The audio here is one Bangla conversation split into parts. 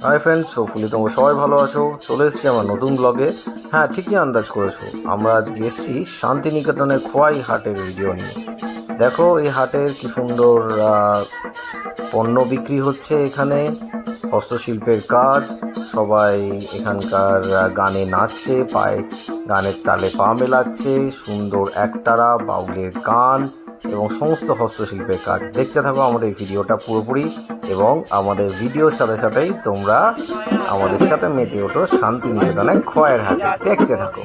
হাই ফ্রেন্ডস, হোপফুলি তোমরা সবাই ভালো আছো। চলে এসেছি আমার নতুন ব্লগে। হ্যাঁ, ঠিকই আন্দাজ করেছো, আমরা আজকে এসেছি শান্তিনিকেতনের খোয়াই হাটের ভিডিও নিয়ে। দেখো এই হাটের কি সুন্দর পণ্য বিক্রি হচ্ছে এখানে, হস্তশিল্পের কাজ। সবাই এখানকার গানে নাচছে, পায়ে গানের তালে পা মেলাচ্ছে, সুন্দর একতারা বাউলের গান এবং সমস্ত হস্তশিল্পের কাজ। দেখতে থাকো আমাদের ভিডিওটা পুরোপুরি, এবং আমাদের ভিডিওর সাথে সাথেই তোমরা আমাদের সাথে মেতে ওঠো শান্তিনিকেতনের খোয়াইয়ের হাটে। দেখতে থাকো।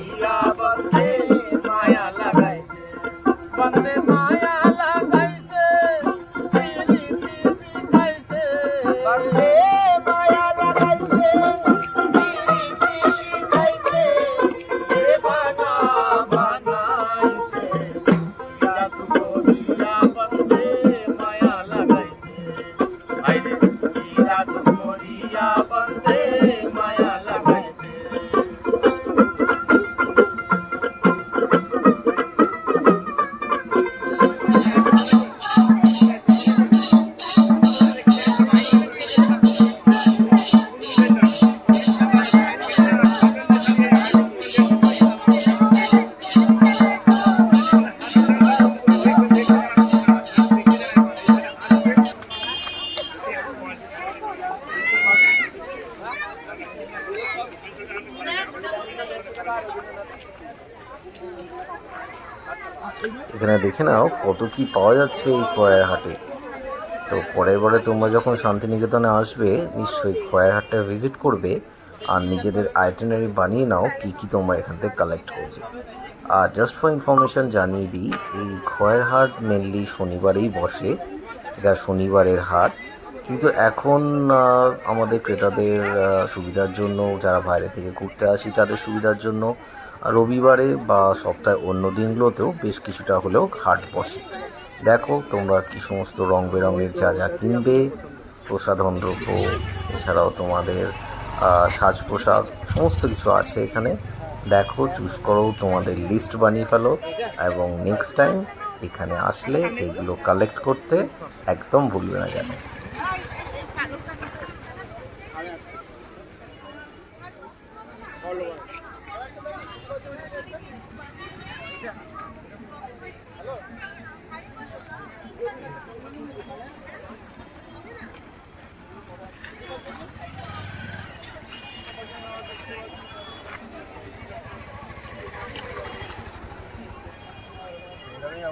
এখানে দেখে নাও কত কি পাওয়া যাচ্ছে এই খোয়াইয়ের হাটে। তো পরের বারে তোমরা যখন শান্তিনিকেতনে আসবে, নিশ্চয়ই খোয়াইয়ের হাটটা ভিজিট করবে আর নিজেদের আইটেনারি বানিয়ে নাও কি কি তোমরা এখান থেকে কালেক্ট করবে। আর জাস্ট ফর ইনফরমেশন জানিয়ে দিই, এই খোয়াইয়ের হাট মেনলি শনিবারেই বসে। এটা শনিবারের হাট, কিন্তু এখন আমাদের ক্রেতাদের সুবিধার জন্য, যারা বাইরে থেকে ঘুরতে আসি তাদের সুবিধার জন্য রবিবারে বা সপ্তাহে অন্য দিনগুলোতেও বেশ কিছুটা হলেও হাট বসে। দেখো তোমরা কি সমস্ত রং বেরঙের যা যা কিনবে, প্রসাধন দ্রব্য, এছাড়াও তোমাদের সাজ পোশাক, সমস্ত কিছু আছে এখানে। দেখো, চুজ করো, তোমাদের লিস্ট বানিয়ে ফেলো, এবং নেক্সট টাইম এখানে আসলে এগুলো কালেক্ট করতে একদম ভুলবে না যেন।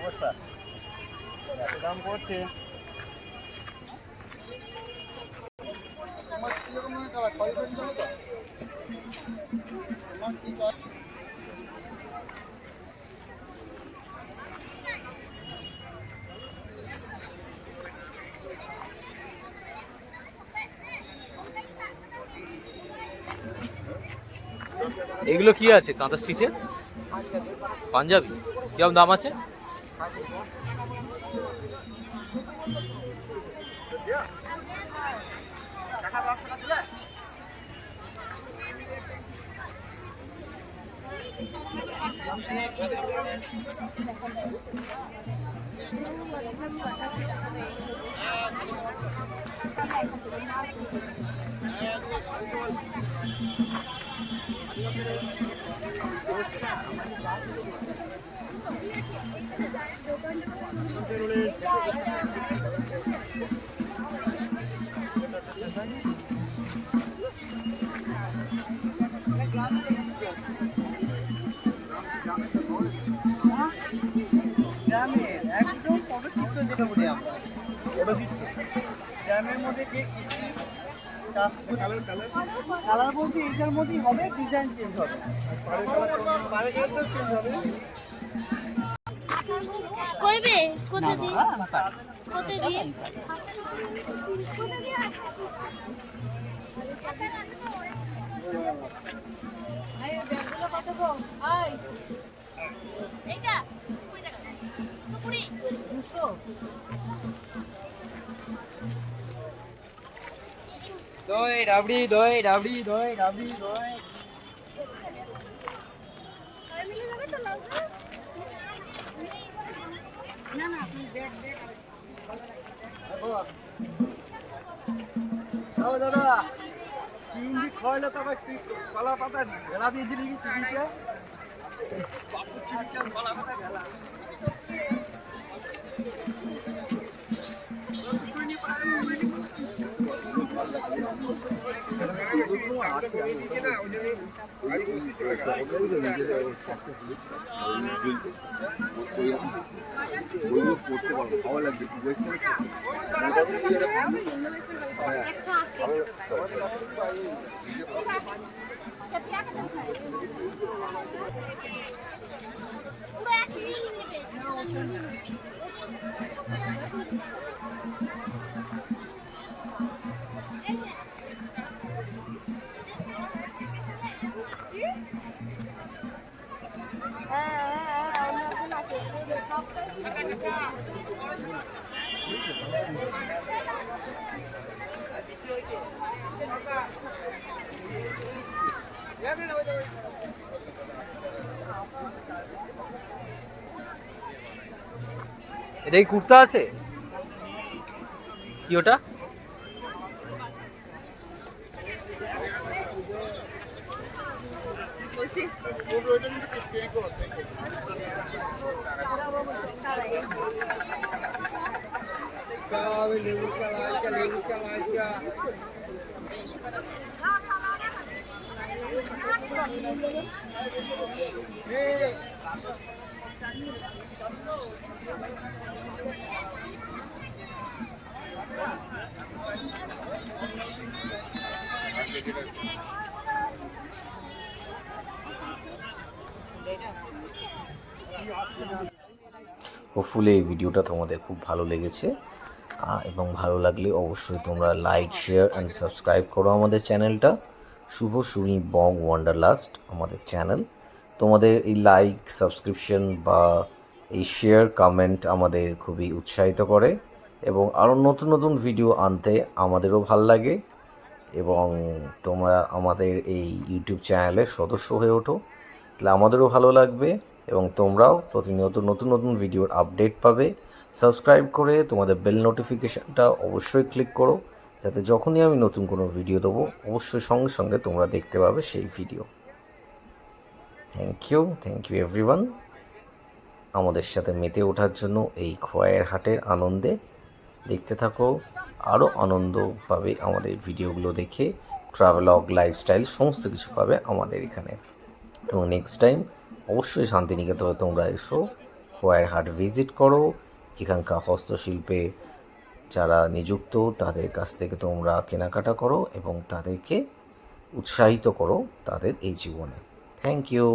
অবস্থা দাম পড়ছে। এগুলো কি আছে কাঁথা স্টিচের? পাঞ্জাবি কিরকম দাম আছে? একদম পটচিত্র যেটা বলি আমরা, ড্যামের মধ্যে যে কালার বলতে এইটার মধ্যেই হবে, ডিজাইন চেঞ্জ হবে, চেঞ্জ হবে। করবে কোথা দিয়ে কোথা দিয়ে আরে ব্যাগগুলো কত গো? আই এইটা 220 200 দই ডাবড়ি দই ডাবড়ি দই ডাবড়ি দই। না না আপনি ব্যাগ দাদা চিংড়ি খয়লে তবে কলা পাতা ভেলা দিয়েছি নাকি চিংড়িতে বাপু চিংড়ি কলা পাতা ভেলা এটা কি কুর্তা আছে? কি ওটা? হোপফুলি এই ভিডিওটা তোমাদের খুব ভালো লেগেছে, এবং ভালো লাগলে অবশ্যই তোমরা লাইক, শেয়ার অ্যান্ড সাবস্ক্রাইব করো আমাদের চ্যানেলটা। শুভ সুমি বং ওয়ান্ডারলাস্ট আমাদের চ্যানেল। তোমাদের এই লাইক, সাবস্ক্রিপশন বা এই শেয়ার, কমেন্ট আমাদের খুবই উৎসাহিত করে এবং আরও নতুন নতুন ভিডিও আনতে আমাদেরও ভাল লাগে। এবং তোমরা আমাদের এই ইউটিউব চ্যানেলের সদস্য হয়ে ওঠো, তাহলে আমাদেরও ভালো লাগবে এবং তোমরাও প্রতিনিয়ত নতুন নতুন ভিডিওর আপডেট পাবে। সাবস্ক্রাইব করে তোমাদের বেল নোটিফিকেশানটা অবশ্যই ক্লিক করো, যাতে যখনই আমি নতুন কোনো ভিডিও দেবো অবশ্যই সঙ্গে সঙ্গে তোমরা দেখতে পাবে সেই ভিডিও। থ্যাংক ইউ এভরিওয়ান আমাদের সাথে মেতে ওঠার জন্য এই খোয়াইয়ের হাটের আনন্দে। দেখতে থাকো, আরও আনন্দ পাবে আমাদের ভিডিওগুলো দেখে। ট্রাভেলগ, লাইফস্টাইল সমস্ত কিছু পাবে আমাদের এখানে। এবং নেক্সট টাইম অবশ্যই শান্তিনিকেতনে তোমরা এসো, খোয়াইয়ের হাট ভিজিট করো। এখানকার হস্তশিল্পে যারা নিযুক্ত তাদের কাছ থেকে তোমরা কেনাকাটা করো এবং তাদেরকে উৎসাহিত করো তাদের এই জীবনে। Thank you.